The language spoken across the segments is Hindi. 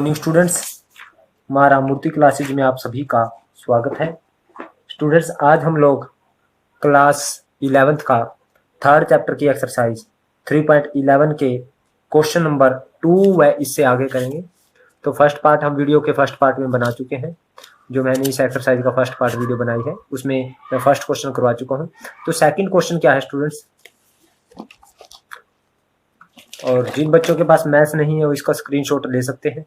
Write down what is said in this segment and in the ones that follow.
मॉर्निंग स्टूडेंट्स, हमारा मूर्ति क्लासेज में आप सभी का स्वागत है। स्टूडेंट्स, आज हम लोग क्लास 11th का थर्ड चैप्टर की एक्सरसाइज 3.11 के क्वेश्चन नंबर 2 व इससे आगे करेंगे। तो फर्स्ट पार्ट हम वीडियो के फर्स्ट पार्ट में बना चुके हैं। जो मैंने इस एक्सरसाइज का फर्स्ट पार्ट वीडियो बनाई है उसमें मैं फर्स्ट क्वेश्चन करवा चुका हूँ। तो सेकंड क्वेश्चन क्या है स्टूडेंट्स, और जिन बच्चों के पास मैथ्स नहीं है वो इसका स्क्रीनशॉट ले सकते हैं।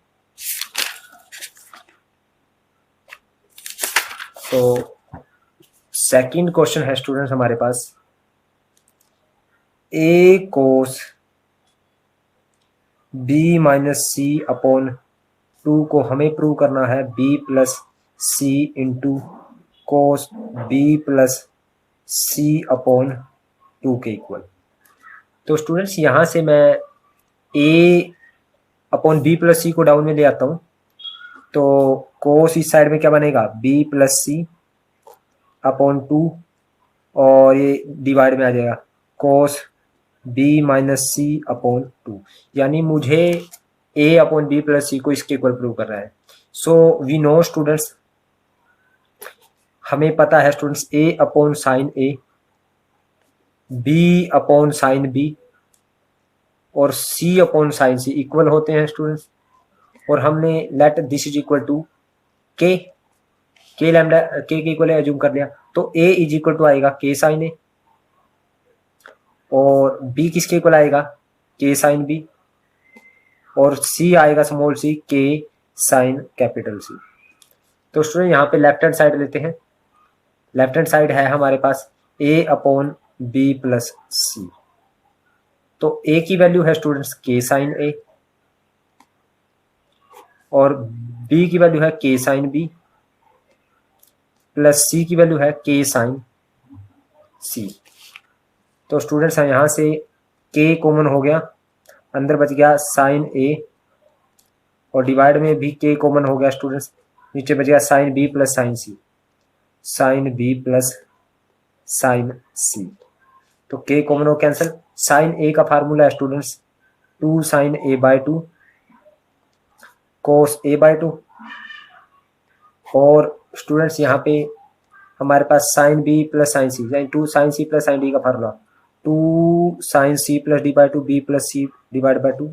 तो सेकंड क्वेश्चन है स्टूडेंट्स हमारे पास, a cos b minus C upon 2 को हमें प्रूव करना है b प्लस सी into cos b plus C upon 2 के इक्वल। तो स्टूडेंट्स यहाँ से मैं a अपॉन b प्लस सी को डाउन में ले आता हूँ। तो कोस इस साइड में क्या बनेगा, b प्लस सी अपॉन 2 और ये डिवाइड में आ जाएगा कोस b माइनस सी अपॉन 2। यानी मुझे a अपॉन b प्लस सी को इसके इक्वल प्रूव कर रहा है। सो वी नो स्टूडेंट्स, हमें पता है students a upon sine a, b upon sine b और c upon sine c equal होते हैं स्टूडेंट्स। और हमने let this is equal to k lambda k के इक्वल एज्यूम कर लिया। तो a इज इक्वल टू आएगा k साइन a और b किसके इक्वल आएगा, k साइन b और c आएगा small c k sine capital C। तो स्टूडेंट यहाँ पे लेफ्ट हैंड साइड लेते हैं। लेफ्ट हैंड साइड है हमारे पास a upon b plus C. तो a की वैल्यू है स्टूडेंट्स k साइन a और b की वैल्यू है k sine b plus c की वैल्यू है k साइन c। तो स्टूडेंट्स यहाँ से k कॉमन हो गया, अंदर बच गया साइन a और डिवाइड में भी k कॉमन हो गया स्टूडेंट्स, नीचे बच गया sine b plus sine c, sine b plus sine c। तो k कॉमन हो कैंसिल। साइन a का फार्मूला है students 2 sine a by 2 cos a by 2 और स्टूडेंट्स यहाँ पे हमारे पास sine b plus sine c यानी 2 sine c plus sine d का formula 2 sine c plus d by 2 b plus c divide by 2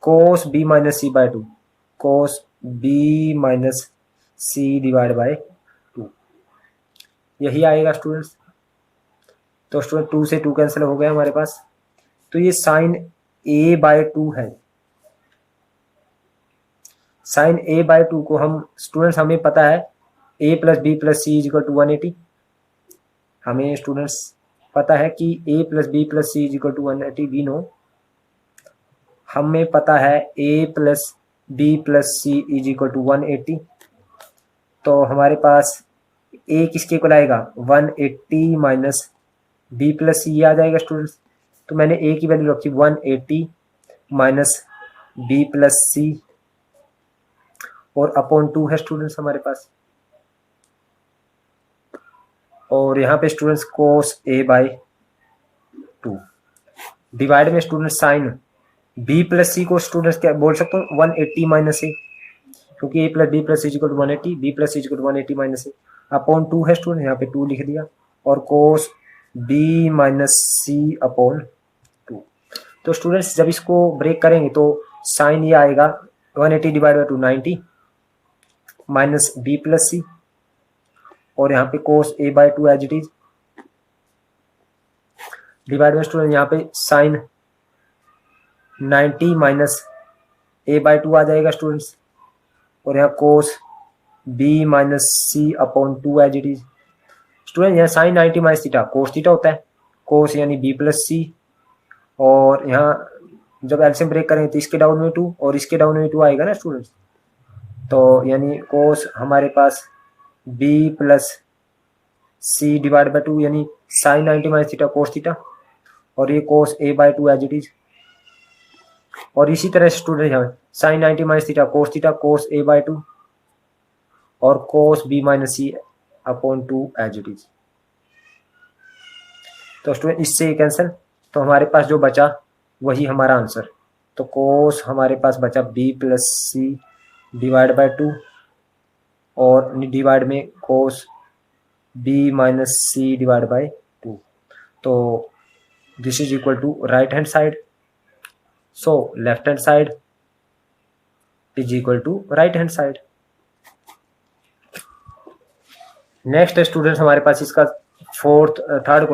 cos b minus c by 2 cos b minus c divide by 2, यही आएगा स्टूडेंट्स। तो स्टूडेंट 2 से 2 कैंसिल हो गया हमारे पास। तो ये साइन a बाय 2 है। साइन a बाय 2 को हम स्टूडेंट्स हमें पता है a plus b plus C is equal to 180। हमें स्टूडेंट्स पता है कि a plus b plus C is equal to 180 we know. हमें पता है a plus b plus C is equal to 180। तो हमारे पास a किसके इक्वल आएगा 180 माइनस b प्लस सी आ जाएगा स्टूडेंट्स। तो मैंने a की वैल्यू रखी 180 माइनस b प्लस सी और अपॉन 2 है स्टूडेंट्स हमारे पास। और यहाँ पे students cos a by 2 divide में स्टूडेंट्स साइन b प्लस सी को स्टूडेंट्स क्या बोल सकते हो 180 माइनस a, क्योंकि a plus b plus C equal to 180, b plus C equal to 180 minus a upon 2 है स्टूडेंट, यहाँ पे 2 लिख दिया और कोस b माइनस सी अपॉन 2। तो स्टूडेंट्स जब इसको ब्रेक करेंगे तो साइन ये आएगा 180 divide by 2 90 minus b plus सी और यहाँ पे cos a by 2 as it is divide में स्टूडेंट यहाँ पे साइन 90 माइनस a बाय 2 आ जाएगा स्टूडेंट्स और यहाँ cos b minus C upon 2 as it is. Student यहाँ sine 90 minus theta cos theta होता है, कोस यानी b प्लस सी और यहाँ जब एलसीएम ब्रेक करेंगे तो इसके डाउन में 2 और इसके डाउन में 2 आएगा ना स्टूडेंट्स। तो यानी कोस हमारे पास b plus C divide by 2 यानी sine 90 minus theta cos theta और ये cos a by 2 as it is. और इसी तरह स्टूडेंट यहाँ sine 90 minus theta cos a by 2 और cos b minus C upon 2 as it is. तो स्टूडेंट इससे कैंसिल, तो हमारे पास जो बचा वही हमारा आंसर तो कोस हमारे पास बचा B plus C divide by 2 और डिवाइड में cos B minus C divide by 2. तो this is equal to right hand side. So left hand side is equal to right hand side. Next students हमारे पास इसका थर्ड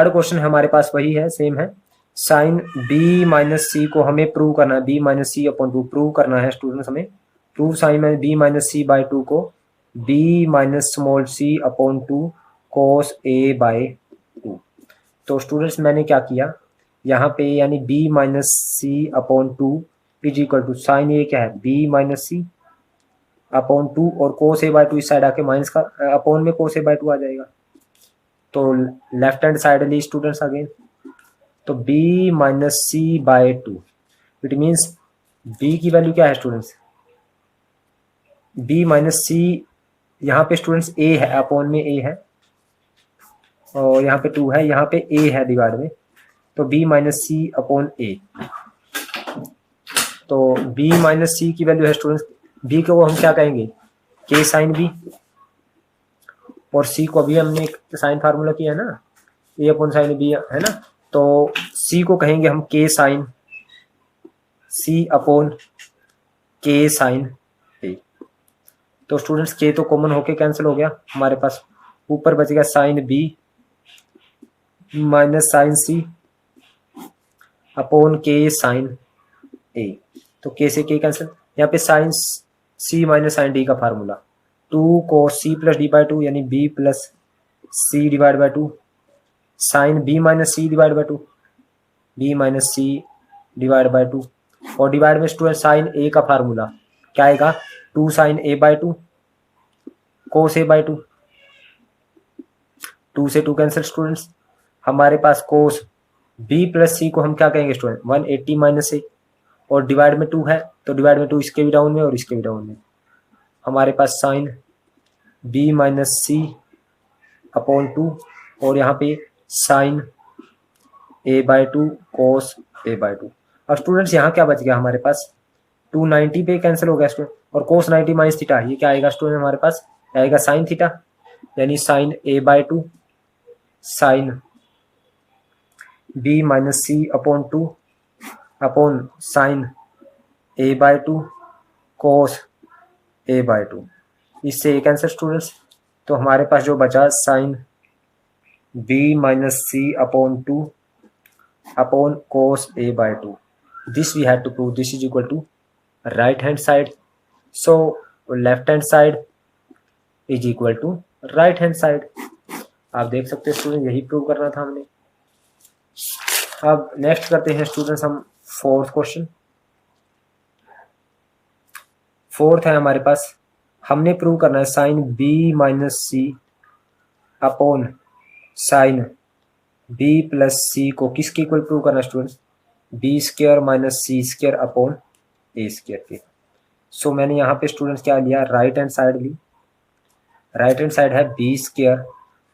क्वेश्चन हमारे पास वही है, सेम है. साइन बी माइनस सी को हमें प्रूव करना है, बी माइनस सी अपॉन 2 प्रूव करना है स्टूडेंट्स. हमें प्रूव साइन में बी माइनस सी बाई 2 को b minus small c upon 2 cos a by 2. तो स्टूडेंट्स मैंने क्या किया यहाँ पे, यानी b minus C upon 2 is equal to sine a क्या है बी माइनस सी अपॉन 2 और कोस ए बाय 2 इस साइड आके माइनस का अपॉन में कोस ए बाय 2 आ जाएगा. तो लेफ्ट हैंड साइड ली स्टूडेंट्स अगेन. तो b minus C by 2 it means b की वैल्यू क्या है स्टूडेंट्स, b माइनस सी यहाँ पे स्टूडेंट्स a है, अपॉन में a है और यहाँ पे 2 है, यहाँ पे a है डिवाइड में. तो b minus C upon a. तो b माइनस सी की वैल्यू है स्टूडेंट्स, b को हम क्या कहेंगे k साइन b और c को अभी हमने एक साइन फार्मूला किया है ना, a अपॉन साइन b है ना. तो c को कहेंगे हम k sine c upon k sine a. तो स्टूडेंट्स k तो कॉमन होके कैंसिल हो गया, हमारे पास ऊपर बचेगा sine b minus sine c upon k sine a. तो k से k कैंसिल, यहाँ पे sine c minus sine d का formula 2 cos c plus D by 2 यानी b plus c divide by 2 sine b minus C divide by 2 b minus C divide by 2 और डिवाइड में स्टूडेंट साइन a का फार्मूला क्या आएगा 2 sine a by 2 cos a by 2. 2 से 2 कैंसिल स्टूडेंट्स, हमारे पास कोस b प्लस सी को हम क्या कहेंगे स्टूडेंट 180 माइनस a और डिवाइड में 2 है तो डिवाइड में 2 इसके भी डाउन में और इसके भी डाउन में. हमारे पास साइन b माइनस सी अपॉन 2 और यहाँ पे sine a by 2 cos a by 2. अब स्टूडेंट्स यहाँ क्या बच गया हमारे पास 290 पे कैंसिल हो गया स्टूडेंट और कोस 90 माइनस थीटा, ये क्या आएगा स्टूडेंट हमारे पास आएगा साइन थीटा यानी sine a by 2 sine b minus C upon 2 upon sine a by 2 cos a by 2. इससे एक आंसर स्टूडेंट्स. तो हमारे पास जो बचा sine b minus C upon 2 upon cos a by 2. This we had to prove this is equal to right hand side. So left hand side is equal to right hand side. आप देख सकते हैं स्टूडेंट यही प्रूव करना था हमने. अब नेक्स्ट करते हैं स्टूडेंट्स हम फोर्थ क्वेश्चन. फोर्थ है हमारे पास, हमने प्रूव करना है साइन b माइनस सी अपॉन साइन b प्लस सी को किसके इक्वल प्रूव करना है students b square minus C square upon a square के. सो मैंने यहाँ पे स्टूडेंट्स क्या लिया राइट हैंड साइड ली. राइट हैंड साइड है b square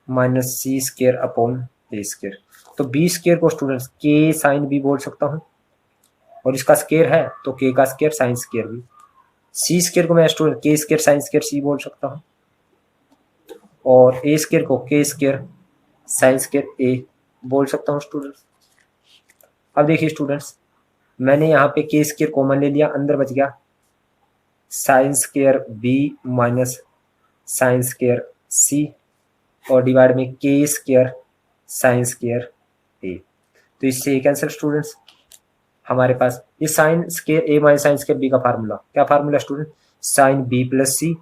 minus C square upon a square. तो b स्क्वायर को स्टूडेंट्स k साइन b बोल सकता हूँ और इसका स्क्वायर है तो k का स्क्वायर साइन स्क्वायर भी. c स्क्वायर को मैं student k square sine square c बोल सकता हूँ और a स्क्वायर को k square sine square a बोल सकता हूँ स्टूडेंट्स. अब देखिए स्टूडेंट्स मैंने यहाँ पे k स्क्वायर कॉमन ले लिया, अंदर बच गया sine square b minus sine square c और डिवाइड में k square sine square a. तो इससे एक आंसर स्टूडेंट्स हमारे पास ये sine square a minus sine square b का फार्मूला क्या formula student sine b plus सी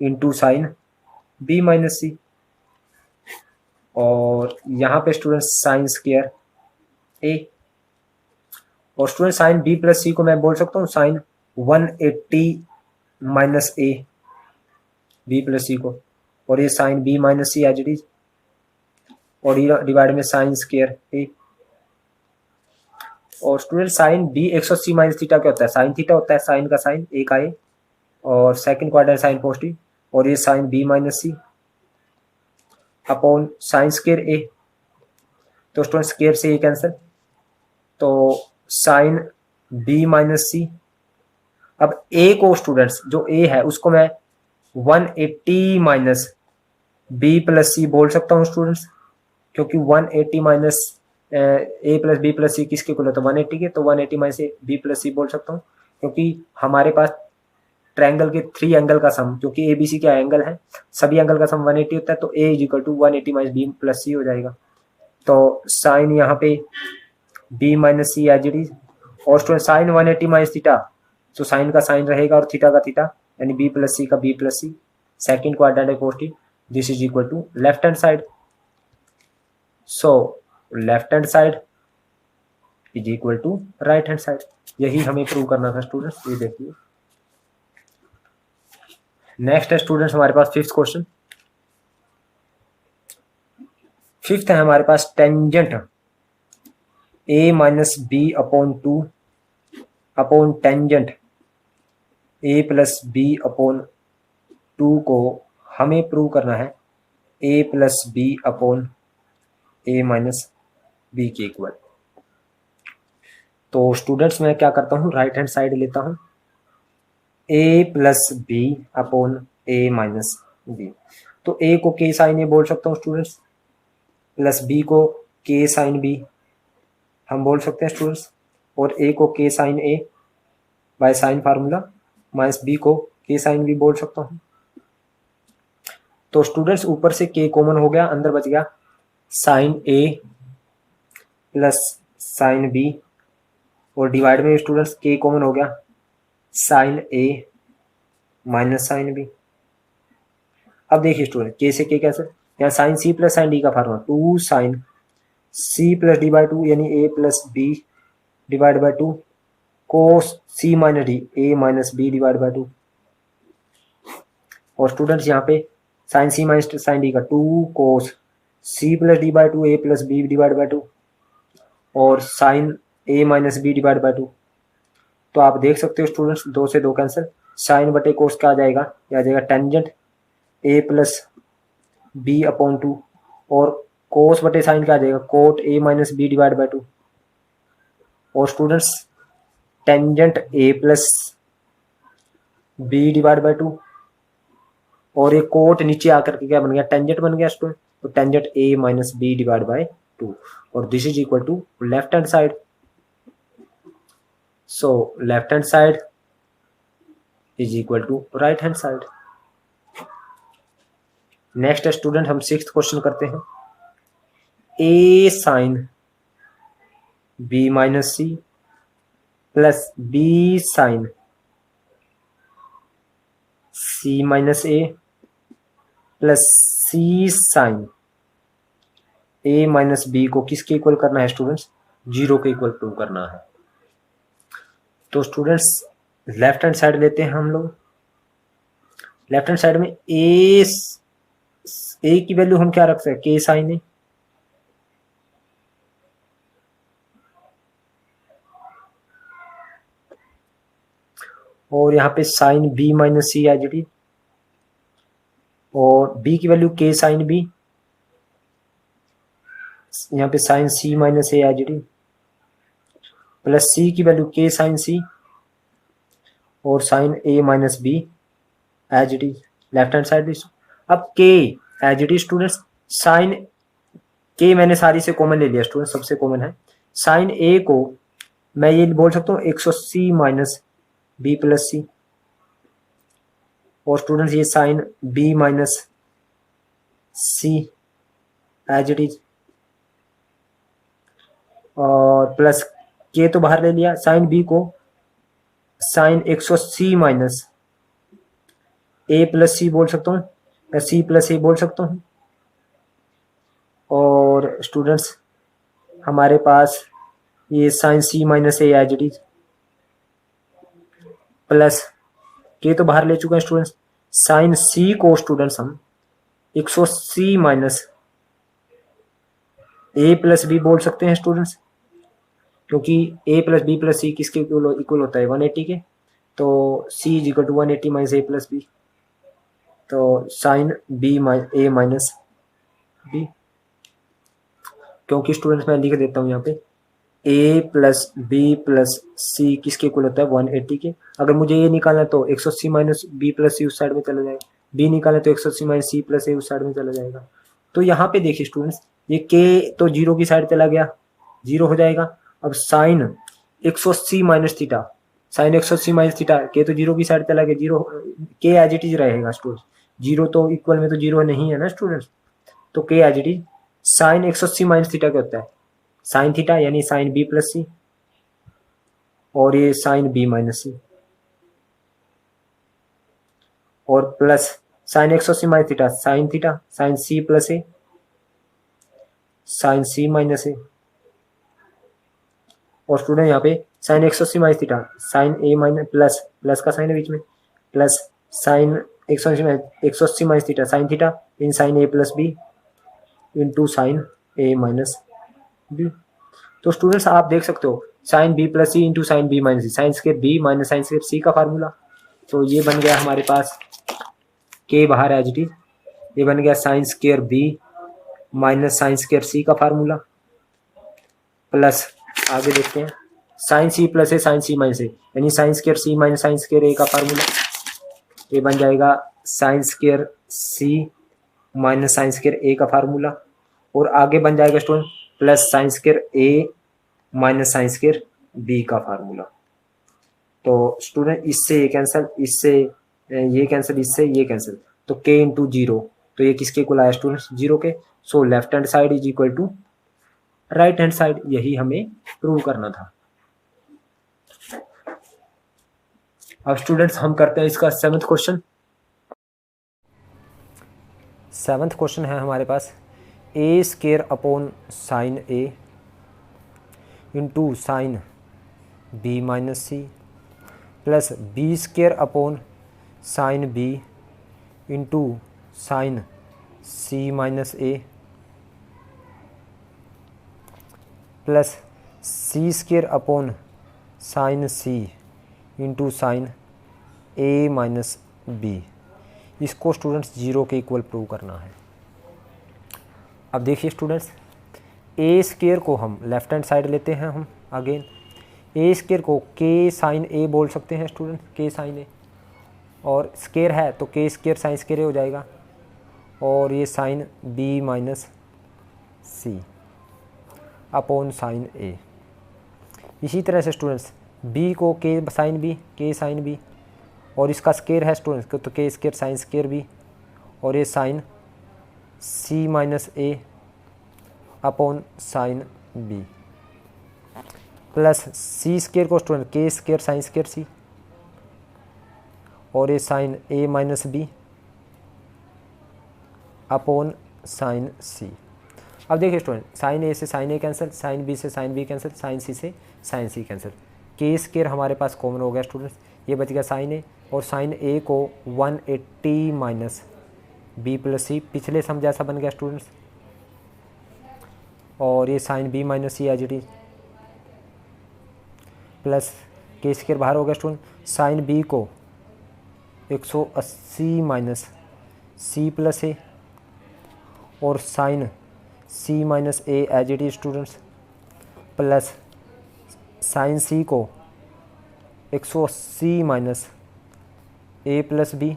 इंटू साइन b माइनस सी और यहाँ पे स्टूडेंट साइन स्क्वायर a और स्टूडेंट साइन b प्लस सी को मैं बोल सकता हूँ sine 180 minus a b plus सी को और ये sine b minus C as it is और डिवाइड में साइन स्क्वायर a. और student sine b 180 minus theta क्या होता है साइन थीटा होता है, साइन का साइन a का a और सेकंड क्वाड्रेंट साइन पॉजिटिव और ये sine b minus C upon sine square a. तो स्टूडेंट स्क्वायर से एक आंसर तो साइन बी माइनस सी। अब ए को स्टूडेंट्स जो ए है उसको मैं 180 माइनस बी प्लस सी बोल सकता हूँ स्टूडेंट्स, क्योंकि 180 माइनस ए प्लस बी प्लस सी किसके इक्वल होता है 180 के, तो 180 माइनस बी प्लस सी बोल सकता हूँ, क्योंकि हमारे पास ट्रायंगल के 3 एंगल का सम, क्योंकि ए बी सी क्या एंगल है, सभी एंगल का सम 180 होता है, तो a is equal to 180 minus b plus c हो जाएगा। तो साइन यहाँ पे b minus C as it is, और स्टूडेंट साइन 180 माइनस थीटा, तो साइन का साइन रहेगा और थीटा का थीटा, यानी बी प्लस सी का B plus C, second quadrant positive, this is equal to left hand side. So left hand side is equal to right hand side, यही हमें प्रूव करना था स्टूडेंट्स। ये देखिए नेक्स्ट है स्टूडेंट्स हमारे पास फिफ्थ क्वेश्चन। फिफ्थ है हमारे पास tangent a minus b upon two upon tangent a plus b upon two को हमें प्रूव करना है a plus b upon a minus b के इक्वल। तो स्टूडेंट्स मैं क्या करता हूँ, राइट हैंड साइड लेता हूँ a plus b upon a minus B. तो ए को के साइन ए बोल सकता हूँ स्टूडेंट्स, प्लस बी को के साइन बी हम बोल सकते हैं स्टूडेंट्स, और ए को K sine A by sine formula, minus B को के साइन बी बोल सकता हूँ। तो स्टूडेंट्स ऊपर से के कॉमन हो गया, अंदर बच गया साइन ए प्लस साइन बी, और डिवाइड में स्टूडेंट्स के कॉमन हो गया साइन ए माइनस साइन बी। अब देखिए स्टूडेंट के से के कैसे, यहाँ साइन सी प्लस साइन डी का formula 2 sine C plus D by two, यानी a plus b divide by two, cos c minus d a minus b divide by two. और स्टूडेंट्स यहाँ पे साइन सी माइनस साइन डी का 2 cos c plus D by two a plus b divide by two, और sine A minus b divide by two. तो आप देख सकते हो स्टूडेंट्स 2 से 2 कैंसिल, साइन बटे कोस क्या आ जाएगा, यह आ जाएगा tangent a plus b upon two, और कोस बटे साइन क्या आ जाएगा cot a minus b divide by two. और students tangent a plus b divide by two, और ये कोट नीचे आकर के क्या बन गया टेंजेंट बन गया स्टूडेंट, तो tangent a minus b divide by two, और this is equal to left hand side. So left hand side is equal to right hand side. Next student हम सिक्स्थ क्वेश्चन करते हैं, a sine B minus C plus b sine C minus A plus C sine A minus B को किसके इक्वल करना है स्टूडेंट्स, जीरो के इक्वल प्रूव करना है। तो स्टूडेंट्स लेफ्ट हैंड साइड लेते हैं हम लोग, लेफ्ट हैंड साइड में ए की वैल्यू हम क्या रख सकते हैं के साइन ए, और यहाँ पे sine B minus C as it is, और बी की वैल्यू के साइन बी, यहाँ पे sine C minus A as it is, plus C की वैल्यू के साइन सी, और sine A minus B as it is left hand side. अब K as it is students, sine के मैंने सारी से कॉमन ले लिया स्टूडेंट, सबसे कॉमन है साइन ए को मैं ये बोल सकता हूँ 180 माइनस बी प्लस सी, और स्टूडेंट्स ये sine B minus C as it is, और प्लस के तो बाहर ले लिया, साइन बी को साइन 180 माइनस ए प्लस सी बोल सकता हूँ, या सी प्लस ए बोल सकता हूँ। और स्टूडेंट्स हमारे पास ये sine C minus A as it is, plus K तो बाहर ले चुके हैं स्टूडेंट्स, साइन सी को स्टूडेंट्स हम 180 माइनस ए प्लस बी बोल सकते हैं स्टूडेंट्स, क्योंकि A plus B plus C किसके इक्वल होता है 180 के, तो C is equal to 180 minus A plus B, तो sine B A minus B, क्योंकि स्टूडेंट्स मैं लिख देता हूँ यहाँ पे A plus B plus C किसके इक्वल होता है 180 के। अगर मुझे ये निकालना है तो 180 माइनस बी प्लस सी उस साइड में चला जाएगा, बी निकालना तो 180 माइनस सी प्लस ए उस साइड में चला जाएगा। तो यहाँ पे देखिए स्टूडेंट्स, ये के तो जीरो की साइड चला गया, जीरो हो जाएगा। अब sine 180 minus theta, sine 180 minus theta, K तो जीरो की साइड चला गया, zero K as it is रहेगा स्टूडेंट्स, जीरो तो इक्वल में तो जीरो नहीं है ना स्टूडेंट्स, तो K as it is sine 180 minus theta क्या होता है साइन थीटा, यानी साइन बी प्लस सी, और ये साइन बी माइनस सी, और plus sine 180 minus theta sine C plus A, sine C minus A, और स्टूडेंट यहाँ पे साइन 180 माइनस थीटा साइन ए माइनस प्लस प्लस का साइन है बीच में, plus sine 180 minus theta sine theta in sine A plus B into sine A minus B. तो स्टूडेंट्स आप देख सकते हो साइन बी प्लस सी into sine B minus C, sine square B minus sine square C का फार्मूला। तो ये बन गया हमारे पास के बाहर एज इट इज, ये बन गया sine square B minus sine square C का फार्मूला, प्लस आगे देखते हैं साइन सी प्लस है साइन सी माइनस है, यानी sine square C minus sine square A का फार्मूला, ये बन जाएगा sine square C minus sine square A का फार्मूला, और आगे बन जाएगा student plus sine square A minus sine square B का फार्मूला। तो स्टूडेंट इससे ये कैंसिल, इससे ये कैंसिल, इससे ये कैंसिल, तो के इंटू जीरो, तो ये किसके इक्वल आया स्टूडेंट्स जीरो के। So left hand side is equal to right hand side, यही हमें प्रूव करना था। अब स्टूडेंट्स हम करते हैं इसका सेवंथ क्वेश्चन। सेवंथ क्वेश्चन है हमारे पास A square upon sine A into sine B minus C plus B square upon sine B into sine C minus A plus C square upon sine C into sine A minus B. इसको स्टूडेंट्स जीरो के इक्वल प्रूव करना है। अब देखिए स्टूडेंट्स, ए स्क्वायर को हम लेफ्ट हैंड साइड लेते हैं, हम अगेन ए स्क्वायर को के साइन ए बोल सकते हैं स्टूडेंट, के साइन ए, और स्क्वायर है तो के स्क्वायर साइन स्क्वायर हो जाएगा, और ये साइन बी माइनस सी अपॉन साइन ए। इसी तरह से स्टूडेंट्स बी को के साइन बी, के साइन बी, और इसका स्क्वायर है स्टूडेंट्स तो के स्क्वायर साइन स्क्वायर बी, और ये साइन सी माइनस ए upon sine B, plus C square को स्टूडेंट के स्क्वायर साइन स्क्वायर सी, और ये साइन ए माइनस बी अपॉन साइन सी। अब देखिए स्टूडेंट, साइन ए से साइन ए कैंसिल, साइन बी से साइन बी कैंसिल, साइन सी से साइन सी कैंसिल, के स्क्वायर हमारे पास कॉमन हो गया स्टूडेंट्स, ये बच गया साइन ए, और साइन ए को 180 माइनस बी प्लस सी पिछले सम जैसा बन गया स्टूडेंट्स, और ये sine B minus C as it is, plus के स्क्वायर बाहर हो गया स्टूडेंट, साइन बी को 180 माइनस सी प्लस ए, और sine C minus A as it is students, plus sine C को 180 माइनस ए प्लस बी,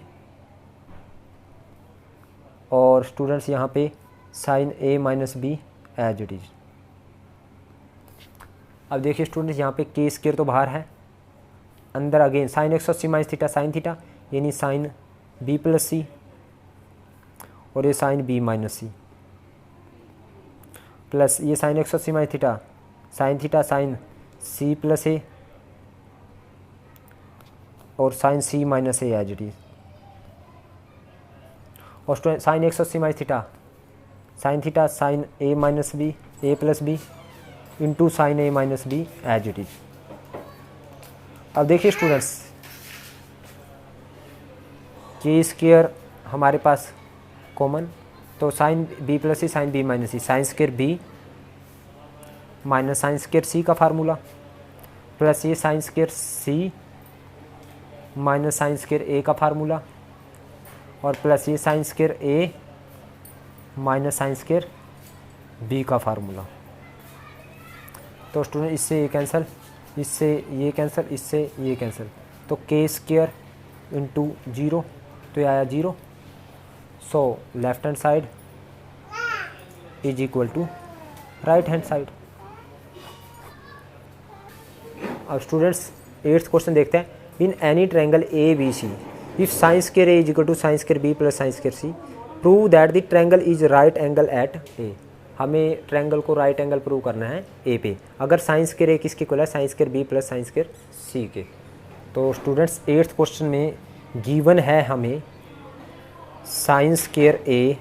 और स्टूडेंट्स यहाँ पे sine A minus B as it is. अब देखिए स्टूडेंट्स, यहाँ पे के स्क्वायर तो बाहर है, अंदर again sine 180 minus theta sine theta, यानी साइन बी प्लस सी, और ये साइन बी माइनस सी, प्लस ये sine 180 minus theta sine C plus A, और sine C minus A as it is, और student sine 180 minus theta sine A minus B, A plus B into sine A minus B as it is. अब देखिए स्टूडेंट्स, के स्क्वायर हमारे पास कॉमन, तो साइन बी प्लस सी sine B minus C, sine square B minus sine square C का फार्मूला, प्लस ये sine square C minus sine square A का फार्मूला, और प्लस ये sine square A minus sine square B का फार्मूला। तो स्टूडेंट इससे ये कैंसिल, इससे ये कैंसिल, इससे ये कैंसिल, तो के स्क्वायर इंटू 0, तो ये आया 0। So left hand side is equal to right hand side. अब स्टूडेंट्स 8th क्वेश्चन देखते हैं। In any triangle A B C if sine square A is equal to sine square B plus sine square C prove that the triangle is right angle at A. हमें ट्रायंगल को राइट एंगल प्रूव करना है ए पे, अगर साइन स्क्वायर ए किसके इक्वल है, sine square B plus sine square C के। तो स्टूडेंट्स 8th क्वेश्चन में गिवन है हमें sine square A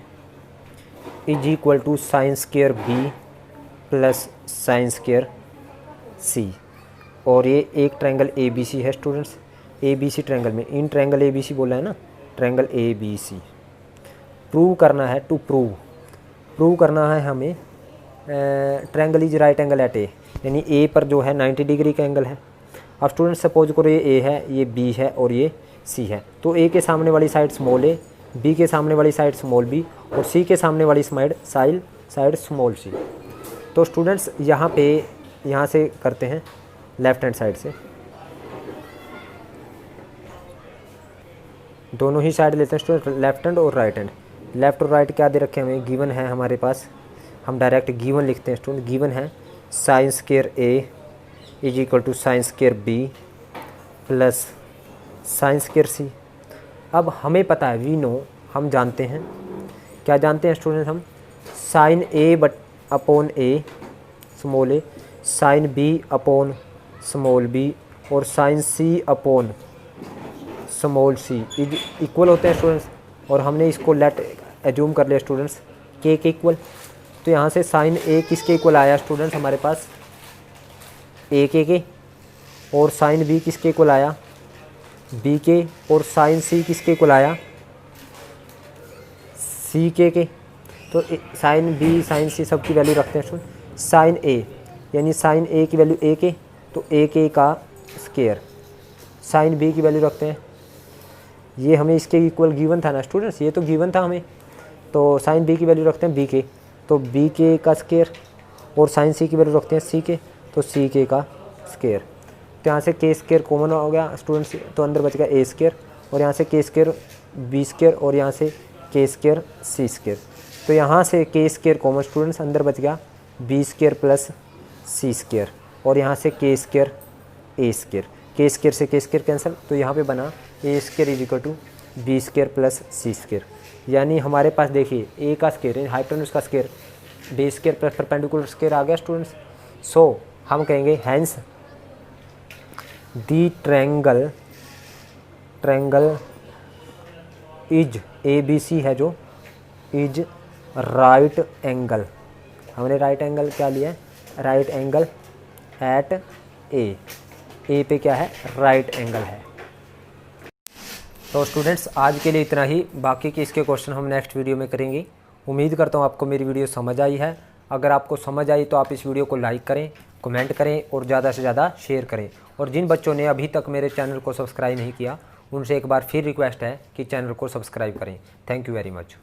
is equal to sine square B plus sine square C, और ये एक ट्रायंगल ए बी सी है students. A B C triangle में, in triangle A B C बोला है ना, triangle A B C prove करना है, टू प्रूव करना है हमें triangle is right angle at ए, यानी ए पर जो है 90 डिग्री का एंगल है। अब स्टूडेंट सपोज करो ये ए है, ये बी है और ये सी है, तो ए के सामने वाली साइड स्मॉल ए, बी के सामने वाली साइड स्मॉल बी और सी के सामने वाली साइड स्मॉल सी। तो स्टूडेंट्स यहाँ पे यहाँ से करते हैं लेफ्ट हैंड साइड से, दोनों ही साइड लेते हैं स्टूडेंट, लेफ्ट हैंड और राइट हैंड। लेफ्ट और राइट क्या दे रखे हैं हमें, गिवन है हमारे पास, हम डायरेक्ट गिवन लिखते हैं स्टूडेंट। गिवन है sine square A is equal to sine square B plus sine square C. अब हमें पता है, वी नो, हम जानते हैं, क्या जानते हैं स्टूडेंट हम, sine A but upon A small A, sine B upon small B और sine C upon small C is equal होते हैं स्टूडेंट्स। और हमने इसको लेट एज्यूम कर लिया स्टूडेंट्स के इक्वल, तो यहाँ से साइन ए किसके इक्वल आया स्टूडेंट्स हमारे पास, ए के, और साइन बी किसके इक्वल आया, बी के, और साइन सी किसके इक्वल आया, सी के। तो साइन बी साइन सी सब की वैल्यू रखते हैं स्टूडेंट। साइन ए यानी साइन ए की वैल्यू ए के, तो ए के का स्क्वायर, साइन बी की वैल्यू रखते हैं, ये हमें इसके इक्वल गिवन था ना स्टूडेंट्स, ये तो गिवन था हमें, तो साइन बी की वैल्यू रखते हैं बी के, तो बी के का स्क्वायर, और साइन सी की वैल्यू रखते हैं सी के, तो सी के का स्क्वायर। तो यहाँ से के स्क्वायर कॉमन हो गया स्टूडेंट्स, तो अंदर बच गया ए स्क्वायर, और यहाँ से के स्क्वायर बी स्क्वायर, और यहाँ से के स्क्वायर सी स्क्वायर। तो यहाँ से के स्क्वायर कॉमन स्टूडेंट्स, अंदर बच गया B square plus C square, और यहाँ से K square A square, K square से के स्क्वायर कैंसिल, तो यहाँ पे बना A square is equal to B square plus C square. यानी हमारे पास देखिए ए का स्क्वायर, हाइपोटेन्यूज का square, B square plus perpendicular square आ गया स्टूडेंट्स। सो हम कहेंगे hence the triangle is A B C है जो, इज राइट एंगल, हमने राइट एंगल क्या लिया है, राइट एंगल एट ए पे क्या है, राइट एंगल है। तो स्टूडेंट्स आज के लिए इतना ही, बाकी के इसके क्वेश्चन हम नेक्स्ट वीडियो में करेंगे। उम्मीद करता हूँ आपको मेरी वीडियो समझ आई है। अगर आपको समझ आई तो आप इस वीडियो को लाइक करें, कमेंट करें और ज़्यादा से ज़्यादा शेयर करें। और जिन बच्चों ने अभी तक मेरे चैनल को सब्सक्राइब नहीं किया, उनसे एक बार फिर रिक्वेस्ट है कि चैनल को सब्सक्राइब करें। Thank you very much.